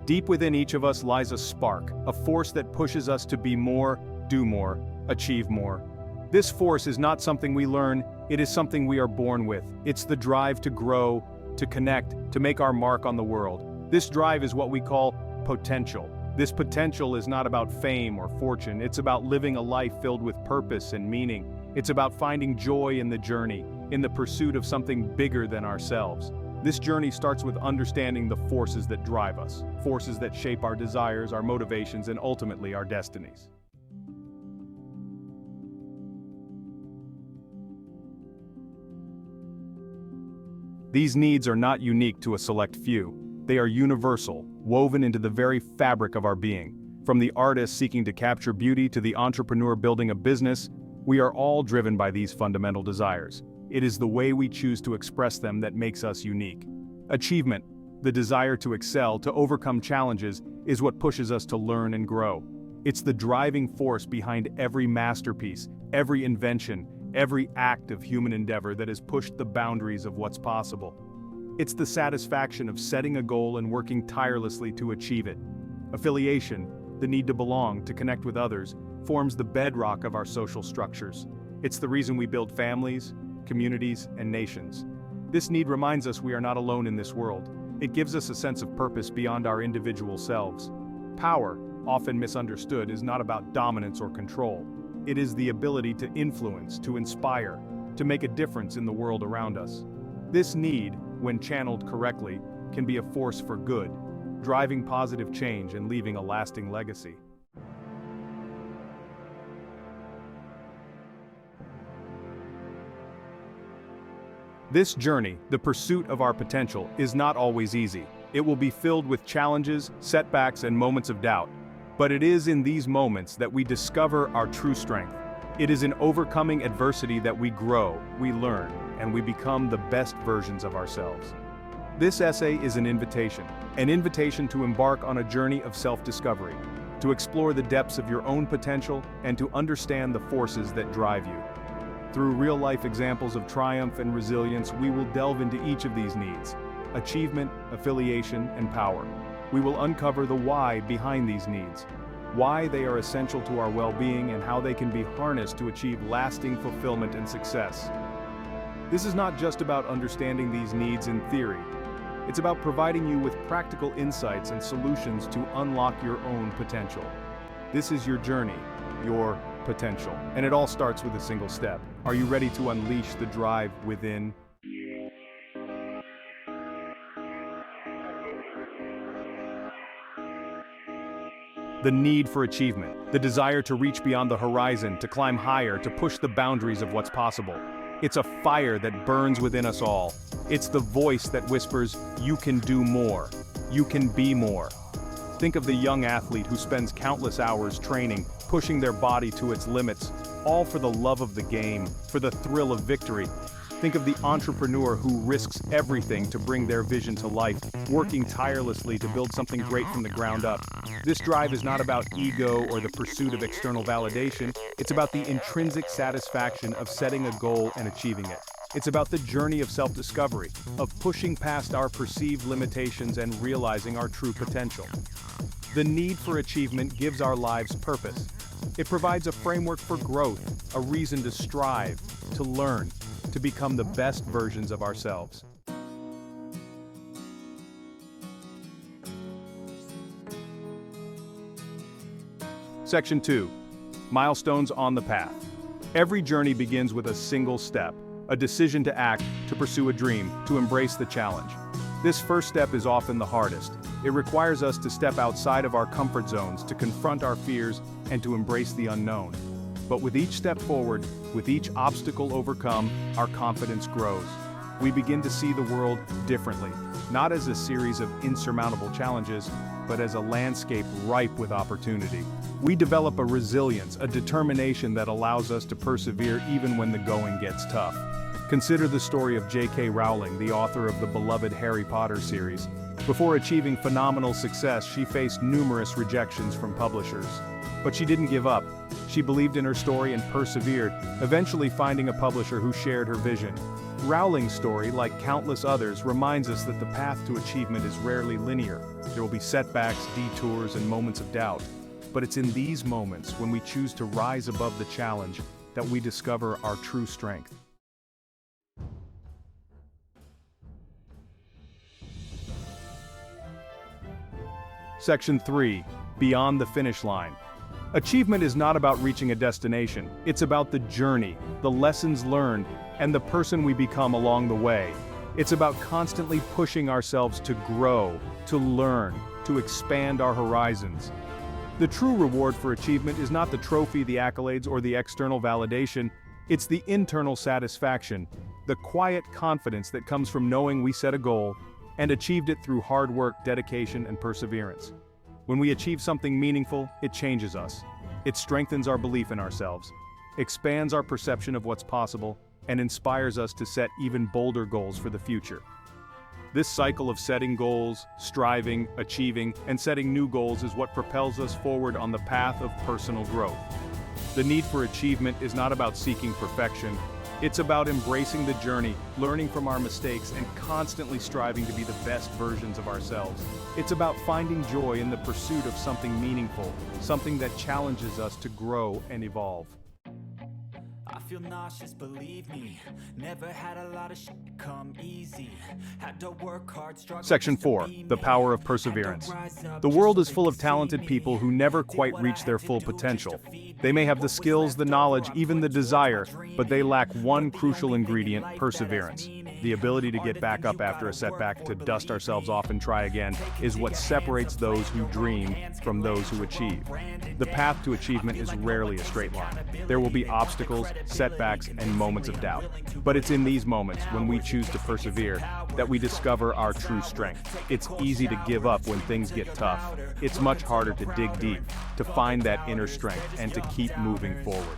Deep within each of us lies a spark, a force that pushes us to be more, do more, achieve more. This force is not something we learn, it is something we are born with. It's the drive to grow, to connect, to make our mark on the world. This drive is what we call potential. This potential is not about fame or fortune, it's about living a life filled with purpose and meaning. It's about finding joy in the journey, in the pursuit of something bigger than ourselves. This journey starts with understanding the forces that drive us, forces that shape our desires, our motivations, and ultimately our destinies. These needs are not unique to a select few. They are universal, woven into the very fabric of our being. From the artist seeking to capture beauty to the entrepreneur building a business, we are all driven by these fundamental desires. It is the way we choose to express them that makes us unique. Achievement, the desire to excel, to overcome challenges, is what pushes us to learn and grow. It's the driving force behind every masterpiece, every invention, every act of human endeavor that has pushed the boundaries of what's possible. It's the satisfaction of setting a goal and working tirelessly to achieve it. Affiliation, the need to belong, to connect with others, forms the bedrock of our social structures. It's the reason we build families, communities, and nations. This need reminds us we are not alone in this world. It gives us a sense of purpose beyond our individual selves. Power, often misunderstood, is not about dominance or control. It is the ability to influence, to inspire, to make a difference in the world around us. This need, when channeled correctly, can be a force for good, driving positive change and leaving a lasting legacy. This journey, the pursuit of our potential, is not always easy. It will be filled with challenges, setbacks, and moments of doubt. But it is in these moments that we discover our true strength. It is in overcoming adversity that we grow, we learn, and we become the best versions of ourselves. This essay is an invitation to embark on a journey of self-discovery, to explore the depths of your own potential and to understand the forces that drive you. Through real-life examples of triumph and resilience, we will delve into each of these needs: achievement, affiliation, and power. We will uncover the why behind these needs, why they are essential to our well-being and how they can be harnessed to achieve lasting fulfillment and success. This is not just about understanding these needs in theory. It's about providing you with practical insights and solutions to unlock your own potential. This is your journey, your potential, and it all starts with a single step. Are you ready to unleash the drive within? The need for achievement, the desire to reach beyond the horizon, to climb higher, to push the boundaries of what's possible. It's a fire that burns within us all. It's the voice that whispers, you can do more, you can be more. Think of the young athlete who spends countless hours training, pushing their body to its limits, all for the love of the game, for the thrill of victory. Think of the entrepreneur who risks everything to bring their vision to life, working tirelessly to build something great from the ground up. This drive is not about ego or the pursuit of external validation. It's about the intrinsic satisfaction of setting a goal and achieving it. It's about the journey of self-discovery, of pushing past our perceived limitations and realizing our true potential. The need for achievement gives our lives purpose. It provides a framework for growth, a reason to strive, to learn, to become the best versions of ourselves. Section 2. Milestones on the path. Every journey begins with a single step, a decision to act, to pursue a dream, to embrace the challenge. This first step is often the hardest. It requires us to step outside of our comfort zones, to confront our fears, and to embrace the unknown. But with each step forward, with each obstacle overcome, our confidence grows. We begin to see the world differently, not as a series of insurmountable challenges, but as a landscape ripe with opportunity. We develop a resilience, a determination that allows us to persevere even when the going gets tough. Consider the story of J.K. Rowling, the author of the beloved Harry Potter series. Before achieving phenomenal success, she faced numerous rejections from publishers. But she didn't give up. She believed in her story and persevered, eventually finding a publisher who shared her vision. Rowling's story, like countless others, reminds us that the path to achievement is rarely linear. There will be setbacks, detours, and moments of doubt. But it's in these moments, when we choose to rise above the challenge, that we discover our true strength. Section 3. Beyond the finish line. Achievement is not about reaching a destination, it's about the journey, the lessons learned, and the person we become along the way. It's about constantly pushing ourselves to grow, to learn, to expand our horizons. The true reward for achievement is not the trophy, the accolades, or the external validation, it's the internal satisfaction, the quiet confidence that comes from knowing we set a goal and achieved it through hard work, dedication, and perseverance. When we achieve something meaningful, it changes us. It strengthens our belief in ourselves, expands our perception of what's possible, and inspires us to set even bolder goals for the future. This cycle of setting goals, striving, achieving, and setting new goals is what propels us forward on the path of personal growth. The need for achievement is not about seeking perfection. It's about embracing the journey, learning from our mistakes, and constantly striving to be the best versions of ourselves. It's about finding joy in the pursuit of something meaningful, something that challenges us to grow and evolve. I feel nauseous, believe me. Never had a lot of shit come easy. Had to work hard, struggle. Section 4. The power of perseverance. The world is full of talented people who never quite reach their full potential. They may have the skills, the knowledge, even the desire, but they lack one crucial ingredient: perseverance. The ability to get back up after a setback, to dust ourselves off and try again, is what separates those who dream from those who achieve. The path to achievement is rarely a straight line. There will be obstacles, setbacks, and moments of doubt. But it's in these moments, when we choose to persevere, that we discover our true strength. It's easy to give up when things get tough. It's much harder to dig deep, to find that inner strength, and to keep moving forward.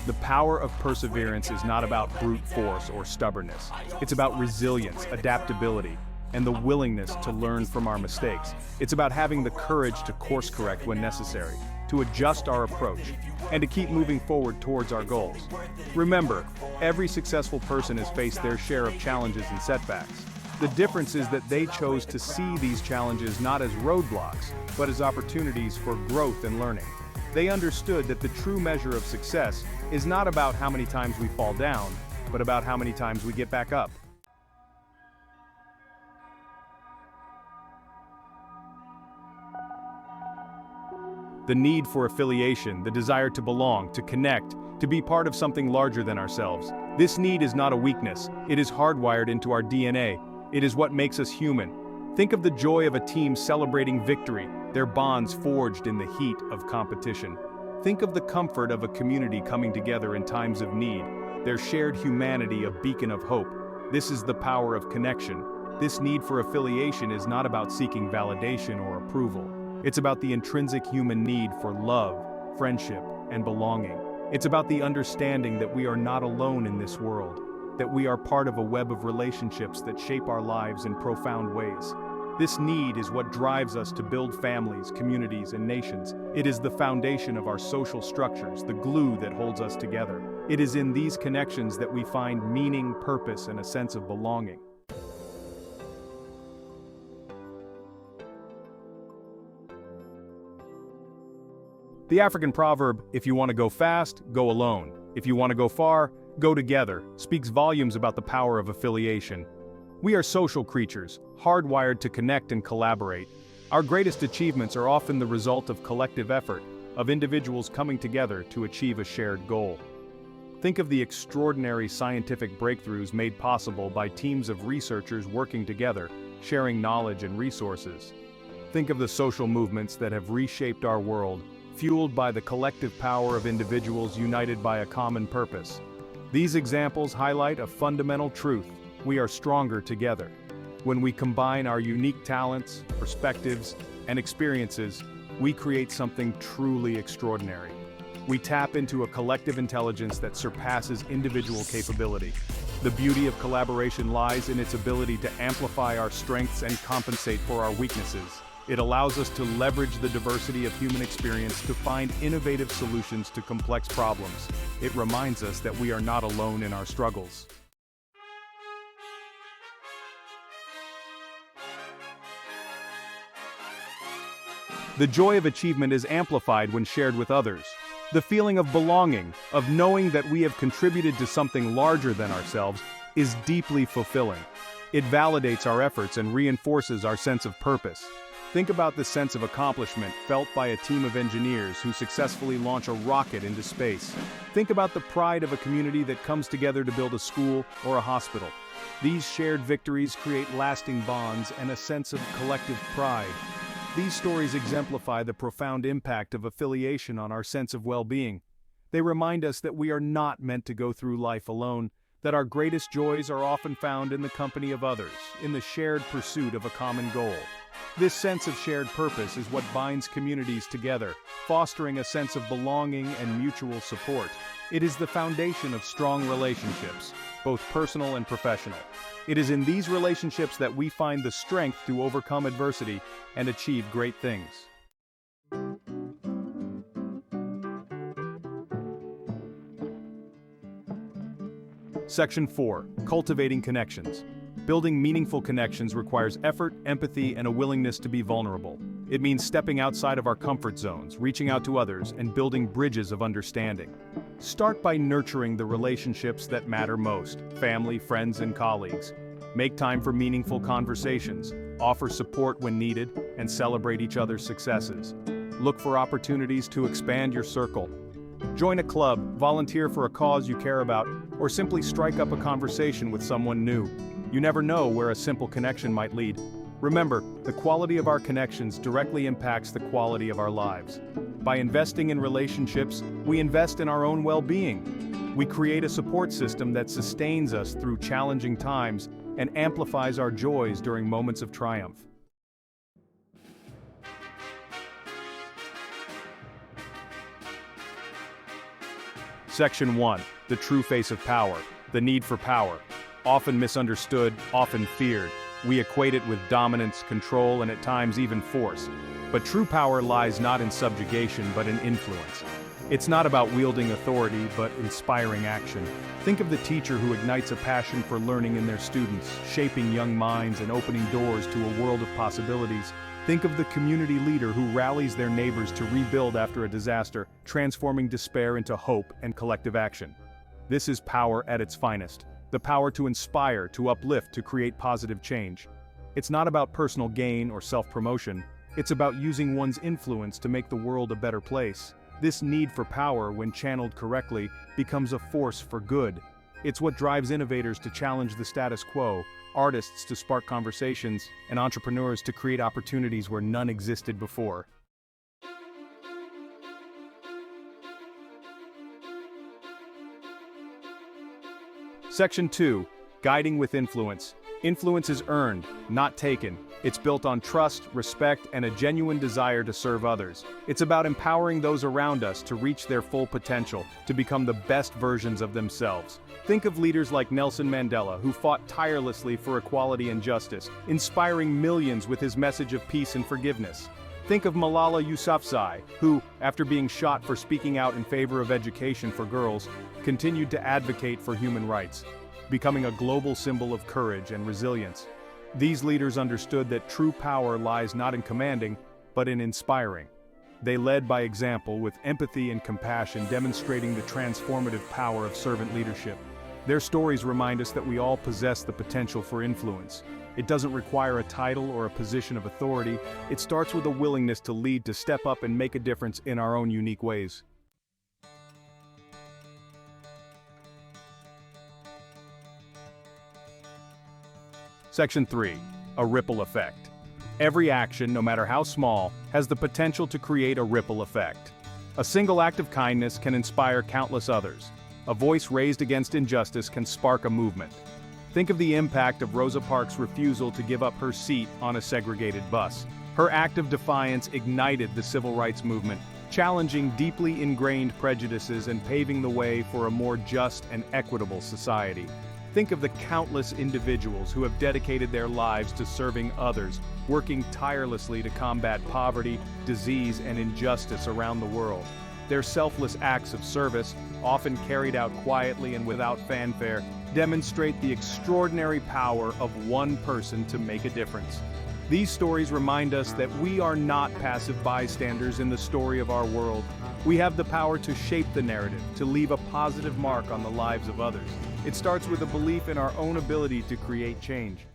The power of perseverance is not about brute force or stubbornness. It's about resilience, adaptability, and the willingness to learn from our mistakes. It's about having the courage to course correct when necessary, to adjust our approach, and to keep moving forward towards our goals. Remember, every successful person has faced their share of challenges and setbacks. The difference is that they chose to see these challenges not as roadblocks, but as opportunities for growth and learning. They understood that the true measure of success is not about how many times we fall down, but about how many times we get back up. The need for affiliation, the desire to belong, to connect, to be part of something larger than ourselves. This need is not a weakness, it is hardwired into our DNA. It is what makes us human. Think of the joy of a team celebrating victory, their bonds forged in the heat of competition. Think of the comfort of a community coming together in times of need, their shared humanity a beacon of hope. This is the power of connection. This need for affiliation is not about seeking validation or approval. It's about the intrinsic human need for love, friendship, and belonging. It's about the understanding that we are not alone in this world, that we are part of a web of relationships that shape our lives in profound ways. This need is what drives us to build families, communities, and nations. It is the foundation of our social structures, the glue that holds us together. It is in these connections that we find meaning, purpose, and a sense of belonging. The African proverb, "If you want to go fast, go alone. If you want to go far, go together," speaks volumes about the power of affiliation. We are social creatures, hardwired to connect and collaborate. Our greatest achievements are often the result of collective effort, of individuals coming together to achieve a shared goal. Think of the extraordinary scientific breakthroughs made possible by teams of researchers working together, sharing knowledge and resources. Think of the social movements that have reshaped our world, fueled by the collective power of individuals united by a common purpose. These examples highlight a fundamental truth: we are stronger together. When we combine our unique talents, perspectives, and experiences, we create something truly extraordinary. We tap into a collective intelligence that surpasses individual capability. The beauty of collaboration lies in its ability to amplify our strengths and compensate for our weaknesses. It allows us to leverage the diversity of human experience to find innovative solutions to complex problems. It reminds us that we are not alone in our struggles. The joy of achievement is amplified when shared with others. The feeling of belonging, of knowing that we have contributed to something larger than ourselves, is deeply fulfilling. It validates our efforts and reinforces our sense of purpose. Think about the sense of accomplishment felt by a team of engineers who successfully launch a rocket into space. Think about the pride of a community that comes together to build a school or a hospital. These shared victories create lasting bonds and a sense of collective pride. These stories exemplify the profound impact of affiliation on our sense of well-being. They remind us that we are not meant to go through life alone, that our greatest joys are often found in the company of others, in the shared pursuit of a common goal. This sense of shared purpose is what binds communities together, fostering a sense of belonging and mutual support. It is the foundation of strong relationships, both personal and professional. It is in these relationships that we find the strength to overcome adversity and achieve great things. Section 4. Cultivating connections. Building meaningful connections requires effort, empathy, and a willingness to be vulnerable. It means stepping outside of our comfort zones, reaching out to others, and building bridges of understanding. Start by nurturing the relationships that matter most: family, friends, and colleagues. Make time for meaningful conversations, offer support when needed, and celebrate each other's successes. Look for opportunities to expand your circle. Join a club, volunteer for a cause you care about, or simply strike up a conversation with someone new. You never know where a simple connection might lead. Remember, the quality of our connections directly impacts the quality of our lives. By investing in relationships, we invest in our own well-being. We create a support system that sustains us through challenging times and amplifies our joys during moments of triumph. Section 1. The true face of power. The need for power. Often misunderstood, often feared. We equate it with dominance, control, and at times even force. But true power lies not in subjugation, but in influence. It's not about wielding authority, but inspiring action. Think of the teacher who ignites a passion for learning in their students, shaping young minds and opening doors to a world of possibilities. Think of the community leader who rallies their neighbors to rebuild after a disaster, transforming despair into hope and collective action. This is power at its finest. The power to inspire, to uplift, to create positive change. It's not about personal gain or self-promotion. It's about using one's influence to make the world a better place. This need for power, when channeled correctly, becomes a force for good. It's what drives innovators to challenge the status quo, artists to spark conversations, and entrepreneurs to create opportunities where none existed before. Section 2. Guiding with influence. Influence is earned, not taken. It's built on trust, respect, and a genuine desire to serve others. It's about empowering those around us to reach their full potential, to become the best versions of themselves. Think of leaders like Nelson Mandela, who fought tirelessly for equality and justice, inspiring millions with his message of peace and forgiveness. Think of Malala Yousafzai, who, after being shot for speaking out in favor of education for girls, continued to advocate for human rights, becoming a global symbol of courage and resilience. These leaders understood that true power lies not in commanding, but in inspiring. They led by example with empathy and compassion, demonstrating the transformative power of servant leadership. Their stories remind us that we all possess the potential for influence. It doesn't require a title or a position of authority. It starts with a willingness to lead, to step up and make a difference in our own unique ways. Section 3. A ripple effect. Every action, no matter how small, has the potential to create a ripple effect. A single act of kindness can inspire countless others. A voice raised against injustice can spark a movement. Think of the impact of Rosa Parks' refusal to give up her seat on a segregated bus. Her act of defiance ignited the civil rights movement, challenging deeply ingrained prejudices and paving the way for a more just and equitable society. Think of the countless individuals who have dedicated their lives to serving others, working tirelessly to combat poverty, disease, and injustice around the world. Their selfless acts of service, often carried out quietly and without fanfare, demonstrate the extraordinary power of one person to make a difference. These stories remind us that we are not passive bystanders in the story of our world. We have the power to shape the narrative, to leave a positive mark on the lives of others. It starts with a belief in our own ability to create change.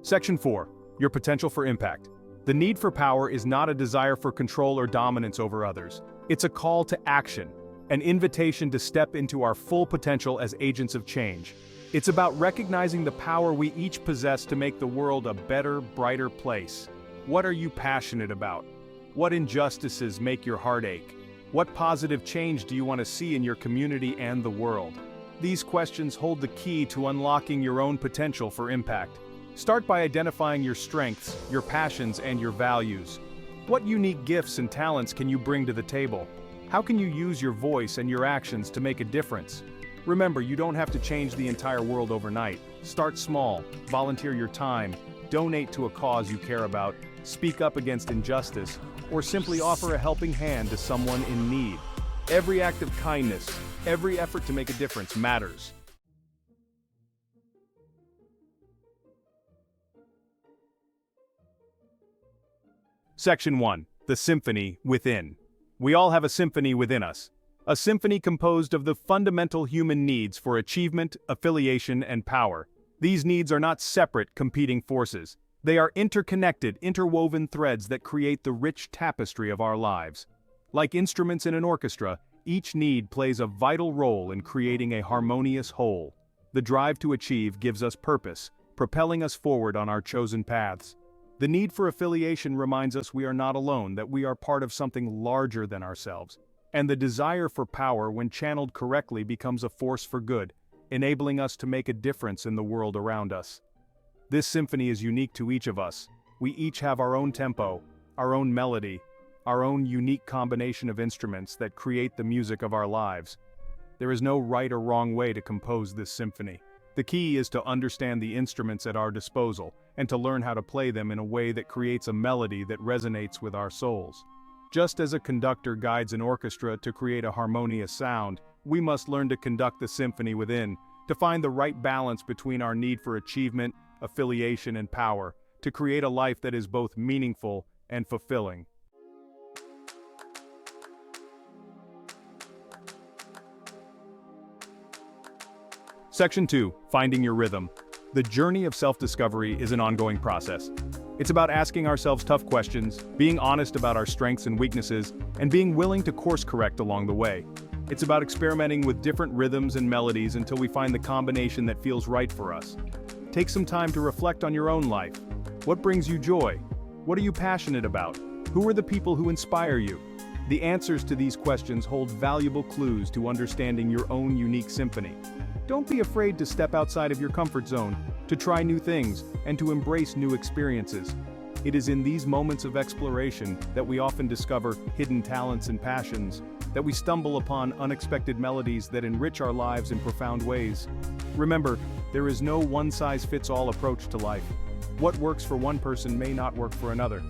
Section 4. Your potential for impact. The need for power is not a desire for control or dominance over others. It's a call to action, an invitation to step into our full potential as agents of change. It's about recognizing the power we each possess to make the world a better, brighter place. What are you passionate about? What injustices make your heart ache? What positive change do you want to see in your community and the world? These questions hold the key to unlocking your own potential for impact. Start by identifying your strengths, your passions, and your values. What unique gifts and talents can you bring to the table? How can you use your voice and your actions to make a difference? Remember, you don't have to change the entire world overnight. Start small, volunteer your time, donate to a cause you care about, speak up against injustice, or simply offer a helping hand to someone in need. Every act of kindness, every effort to make a difference matters. Section 1. The Symphony Within. We all have a symphony within us. A symphony composed of the fundamental human needs for achievement, affiliation, and power. These needs are not separate, competing forces. They are interconnected, interwoven threads that create the rich tapestry of our lives. Like instruments in an orchestra, each need plays a vital role in creating a harmonious whole. The drive to achieve gives us purpose, propelling us forward on our chosen paths. The need for affiliation reminds us we are not alone, that we are part of something larger than ourselves. And the desire for power, when channeled correctly, becomes a force for good, enabling us to make a difference in the world around us. This symphony is unique to each of us. We each have our own tempo, our own melody, our own unique combination of instruments that create the music of our lives. There is no right or wrong way to compose this symphony. The key is to understand the instruments at our disposal, and to learn how to play them in a way that creates a melody that resonates with our souls. Just as a conductor guides an orchestra to create a harmonious sound, we must learn to conduct the symphony within, to find the right balance between our need for achievement, affiliation, and power, to create a life that is both meaningful and fulfilling. Section 2. Finding your rhythm. The journey of self-discovery is an ongoing process. It's about asking ourselves tough questions, being honest about our strengths and weaknesses, and being willing to course-correct along the way. It's about experimenting with different rhythms and melodies until we find the combination that feels right for us. Take some time to reflect on your own life. What brings you joy? What are you passionate about? Who are the people who inspire you? The answers to these questions hold valuable clues to understanding your own unique symphony. Don't be afraid to step outside of your comfort zone, to try new things, and to embrace new experiences. It is in these moments of exploration that we often discover hidden talents and passions, that we stumble upon unexpected melodies that enrich our lives in profound ways. Remember, there is no one-size-fits-all approach to life. What works for one person may not work for another.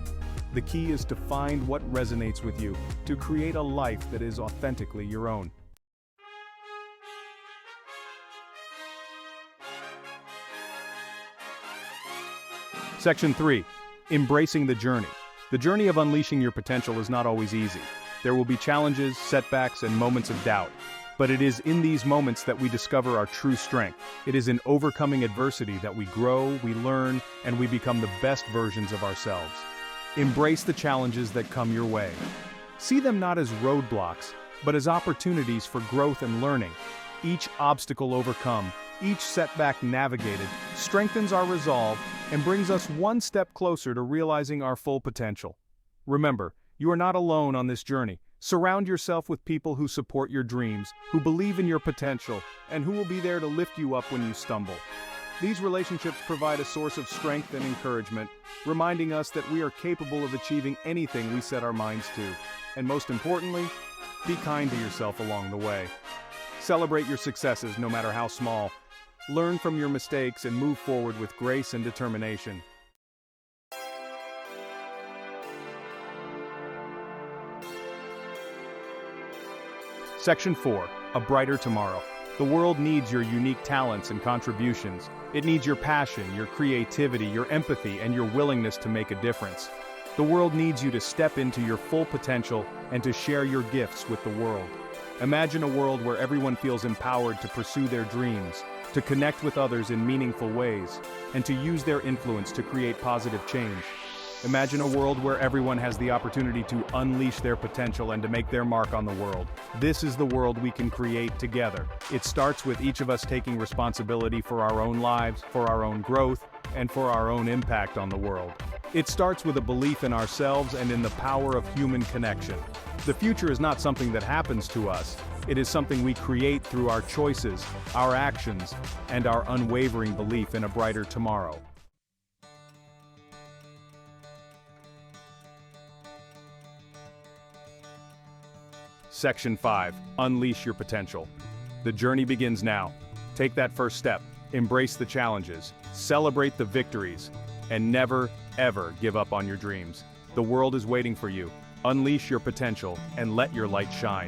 The key is to find what resonates with you, to create a life that is authentically your own. Section 3. Embracing the journey. The journey of unleashing your potential is not always easy. There will be challenges, setbacks, and moments of doubt. But it is in these moments that we discover our true strength. It is in overcoming adversity that we grow, we learn, and we become the best versions of ourselves. Embrace the challenges that come your way. See them not as roadblocks, but as opportunities for growth and learning. Each obstacle overcome, each setback navigated, strengthens our resolve and brings us one step closer to realizing our full potential. Remember, you are not alone on this journey. Surround yourself with people who support your dreams, who believe in your potential, and who will be there to lift you up when you stumble. These relationships provide a source of strength and encouragement, reminding us that we are capable of achieving anything we set our minds to. And most importantly, be kind to yourself along the way. Celebrate your successes no matter how small. Learn from your mistakes and move forward with grace and determination. Section 4. A brighter tomorrow. The world needs your unique talents and contributions. It needs your passion, your creativity, your empathy, and your willingness to make a difference. The world needs you to step into your full potential and to share your gifts with the world. Imagine a world where everyone feels empowered to pursue their dreams, to connect with others in meaningful ways, and to use their influence to create positive change. Imagine a world where everyone has the opportunity to unleash their potential and to make their mark on the world. This is the world we can create together. It starts with each of us taking responsibility for our own lives, for our own growth, and for our own impact on the world. It starts with a belief in ourselves and in the power of human connection. The future is not something that happens to us. It is something we create through our choices, our actions, and our unwavering belief in a brighter tomorrow. Section 5. Unleash your potential. The journey begins now. Take that first step. Embrace the challenges. Celebrate the victories. And never, ever give up on your dreams. The world is waiting for you. Unleash your potential and let your light shine.